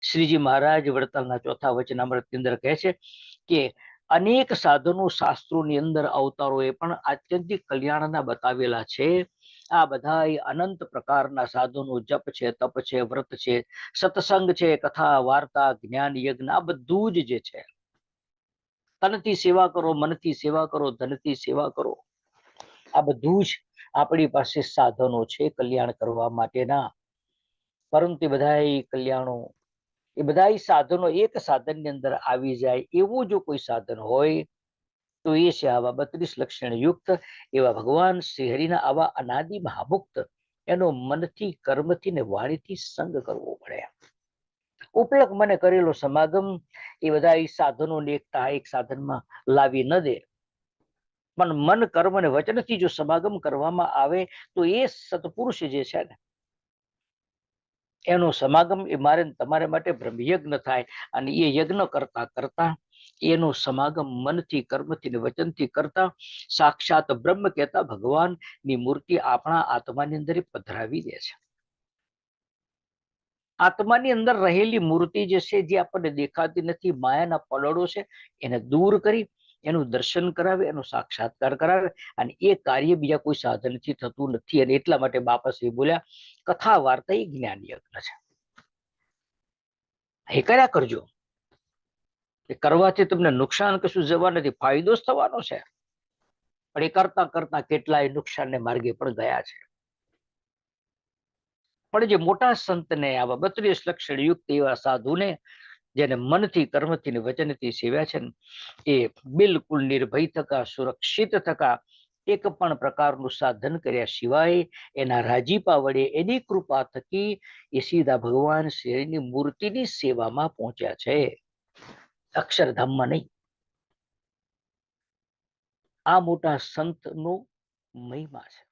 શ્રીજી મહારાજ વડતાલના ચોથા વચનામૃતની અંદર કહે છે કે અનેક સાધનો શાસ્ત્રોની અંદર અવતારોએ પણ આત્યંતિક કલ્યાણના બતાવેલા છે. આ બધા અનંત પ્રકારના સાધનો જપ છે, તપ છે, વ્રત છે, સત્સંગ છે, કથા વાર્તા, જ્ઞાન યજ્ઞ, આ બધું જ જે છે. તનથી સેવા કરો, મનથી સેવા કરો, ધનથી સેવા કરો, આ બધું જ આપણી પાસે સાધનો છે કલ્યાણ કરવા માટેના. પરંતુ એ બધા કલ્યાણો, એ બધા સાધનો એક સાધનની અંદર આવી જાય એવું જો કોઈ સાધન હોય તો એ છે આવા 32 લક્ષણ યુક્ત એવા ભગવાન શ્રી હરિના આવા અનાદિ મહાભુક્ત. એનો મનથી, કર્મથી ને વાણીથી સંગ કરવો પડે. ઉપલક મને કરેલો સમાગમ એ બધા સાધનોને એકતા એક સાધનમાં લાવી ન દે, પણ મન, કર્મ અને વચનથી જો સમાગમ કરવામાં આવે તો એ સત્પુરુષ જે છે ને એનો સમાગમ એ મારે તમારે માટે બ્રહ્મયજ્ઞ થાય. અને એ યજ્ઞ કરતા કરતા એનો સમાગમ મનથી, કર્મથી ને વચનથી કરતા સાક્ષાત બ્રહ્મ કહેતા ભગવાનની મૂર્તિ આપણા આત્માની અંદર પધરાવી દે છે. આત્માની અંદર રહેલી મૂર્તિ જે છે, જે આપણને દેખાતી નથી, માયાના પલળો છે, એને દૂર કરી એનું દર્શન કરાવે, એનો સાક્ષાત્કાર કરાવે. અને એ કાર્ય બીજા કોઈ સાધનથી થતું નથી. અને એટલા માટે બાપાશ્રી બોલ્યા કથા વાર્તા એ જ્ઞાન યજ્ઞ છે. એ કર્યા કરજો. એ કરવાથી તમને નુકસાન કશું જવા નથી, ફાયદો જ થવાનો છે. પણ એ કરતા કરતા કેટલાય નુકસાનને માર્ગે પણ ગયા છે. પણ જે મોટા સંતને, આવા 32 લક્ષણ યુક્ત એવા સાધુને જેને મનથી, કર્મથી ને વચનથી સેવ્યા છે ને, એ બિલકુલ નિર્ભય થકા, સુરક્ષિત થકા, એક પણ પ્રકારનું સાધન કર્યા સિવાય એના રાજીપા વડે, એની કૃપા થકી એ સીધા ભગવાન શ્રીની મૂર્તિની સેવામાં પહોંચ્યા છે, અક્ષરધામમાં નહીં. આ મોટા સંતનો મહિમા છે.